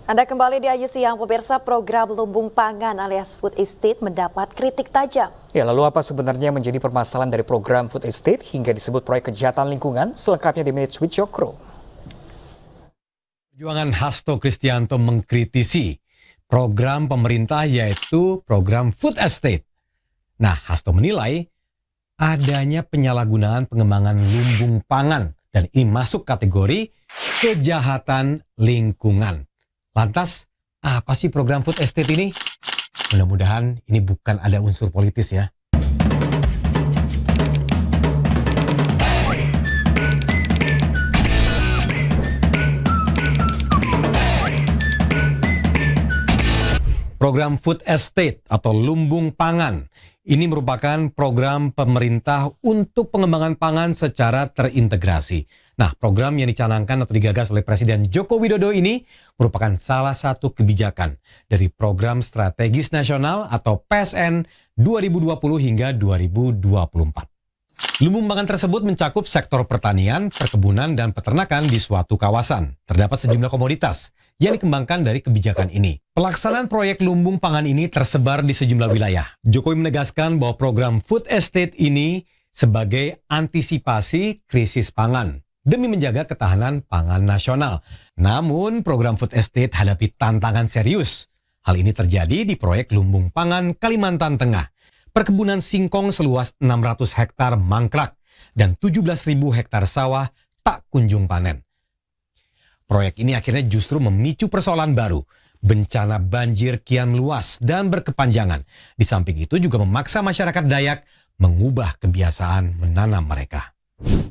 Anda kembali di Ayu Siang, pemirsa. Program lumbung pangan alias food estate mendapat kritik tajam. Ya, lalu apa sebenarnya menjadi permasalahan dari program food estate hingga disebut proyek kejahatan lingkungan? Selengkapnya di Minutes with Cokro. Perjuangan Hasto Kristianto mengkritisi program pemerintah yaitu program food estate. Nah, Hasto menilai adanya penyalahgunaan pengembangan lumbung pangan dan ini masuk kategori kejahatan lingkungan. Lantas, apa sih program food estate ini? Mudah-mudahan ini bukan ada unsur politis ya. Program food estate atau lumbung pangan ini merupakan program pemerintah untuk pengembangan pangan secara terintegrasi. Nah, program yang dicanangkan atau digagas oleh Presiden Joko Widodo ini merupakan salah satu kebijakan dari Program Strategis Nasional atau PSN 2020 hingga 2024. Lumbung pangan tersebut mencakup sektor pertanian, perkebunan, dan peternakan di suatu kawasan. Terdapat sejumlah komoditas yang dikembangkan dari kebijakan ini. Pelaksanaan proyek lumbung pangan ini tersebar di sejumlah wilayah. Jokowi menegaskan bahwa program food estate ini sebagai antisipasi krisis pangan demi menjaga ketahanan pangan nasional. Namun, program food estate hadapi tantangan serius. Hal ini terjadi di proyek lumbung pangan Kalimantan Tengah. Perkebunan singkong seluas 600 hektar mangkrak dan 17.000 hektar sawah tak kunjung panen. Proyek ini akhirnya justru memicu persoalan baru. Bencana banjir kian luas dan berkepanjangan. Di samping itu juga memaksa masyarakat Dayak mengubah kebiasaan menanam mereka.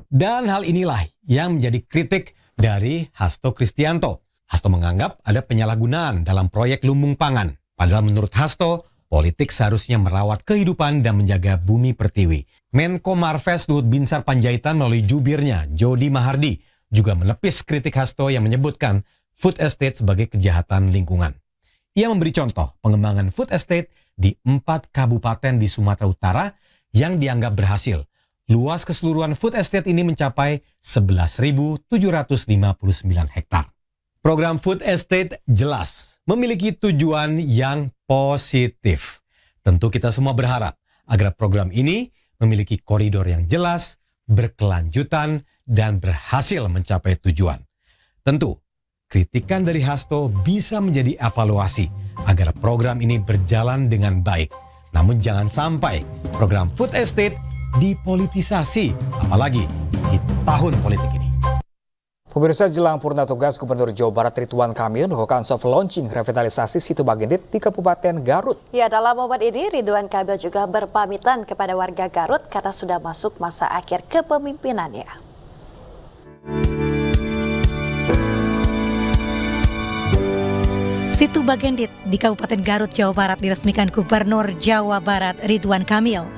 Dan hal inilah yang menjadi kritik dari Hasto Kristianto. Hasto menganggap ada penyalahgunaan dalam proyek lumbung pangan. Padahal menurut Hasto, politik seharusnya merawat kehidupan dan menjaga bumi pertiwi. Menko Marves Luhut Binsar Panjaitan melalui jubirnya Jody Mahardi juga menepis kritik Hasto yang menyebutkan food estate sebagai kejahatan lingkungan. Ia memberi contoh pengembangan food estate di 4 kabupaten di Sumatera Utara yang dianggap berhasil. Luas keseluruhan food estate ini mencapai 11.759 hektar. Program food estate jelas memiliki tujuan yang positif. Tentu kita semua berharap agar program ini memiliki koridor yang jelas, berkelanjutan, dan berhasil mencapai tujuan. Tentu, kritikan dari Hasto bisa menjadi evaluasi agar program ini berjalan dengan baik. Namun jangan sampai program food estate dipolitisasi, apalagi di tahun politik ini. Pemirsa, jelang purna tugas Gubernur Jawa Barat Ridwan Kamil melakukan soft launching revitalisasi situ Bagendit di Kabupaten Garut. Ya, dalam momen ini Ridwan Kamil juga berpamitan kepada warga Garut karena sudah masuk masa akhir kepemimpinannya. Situ Bagendit di Kabupaten Garut, Jawa Barat diresmikan Gubernur Jawa Barat Ridwan Kamil.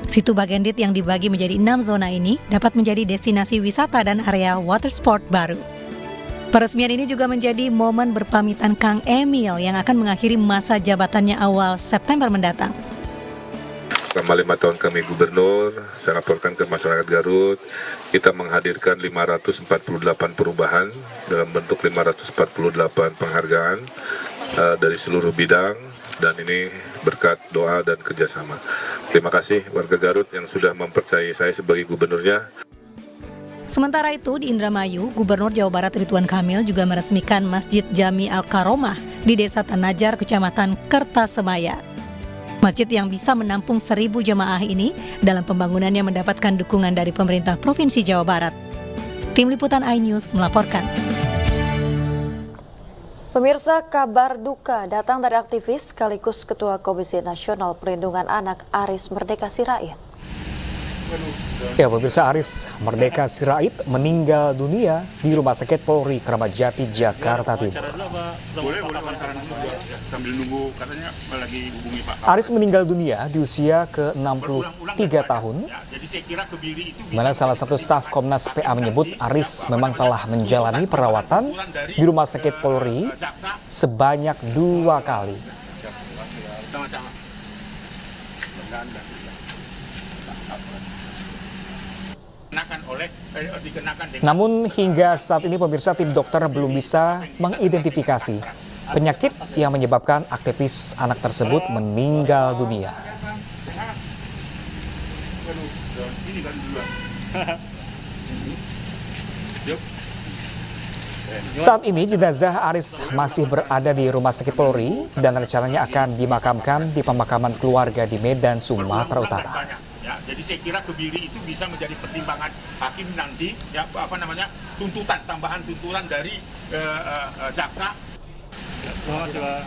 Situ Bagendit yang dibagi menjadi 6 zona ini dapat menjadi destinasi wisata dan area water sport baru. Peresmian ini juga menjadi momen berpamitan Kang Emil yang akan mengakhiri masa jabatannya awal September mendatang. Selama 5 tahun kami gubernur, saya laporkan ke masyarakat Garut, kita menghadirkan 548 perubahan dalam bentuk 548 penghargaan dari seluruh bidang, dan ini berkat doa dan kerjasama. Terima kasih warga Garut yang sudah mempercayai saya sebagai gubernurnya. Sementara itu di Indramayu, Gubernur Jawa Barat Ridwan Kamil juga meresmikan Masjid Jami Al-Karomah di Desa Tanajar, Kecamatan Kertasemaya. Masjid yang bisa menampung 1.000 jemaah ini dalam pembangunannya mendapatkan dukungan dari pemerintah Provinsi Jawa Barat. Tim Liputan iNews melaporkan. Pemirsa, kabar duka datang dari aktivis sekaligus Ketua Komisi Nasional Perlindungan Anak Aris Merdeka Sirait. Ya, pemirsa, Aris Merdeka Sirait meninggal dunia di Rumah Sakit Polri Kramat Jati, Jakarta Timur. Aris meninggal dunia di usia ke-63 tahun. Mana salah satu staf Komnas PA menyebut Aris memang telah menjalani perawatan di Rumah Sakit Polri sebanyak 2 kali. Namun hingga saat ini pemirsa, tim dokter belum bisa mengidentifikasi penyakit yang menyebabkan aktivis anak tersebut meninggal dunia. Saat ini jenazah Aris masih berada di Rumah Sakit Polri dan rencananya akan dimakamkan di pemakaman keluarga di Medan, Sumatera Utara. Ya, jadi saya kira kebiri itu bisa menjadi pertimbangan hakim nanti, ya tuntutan, tambahan tuntutan dari jaksa.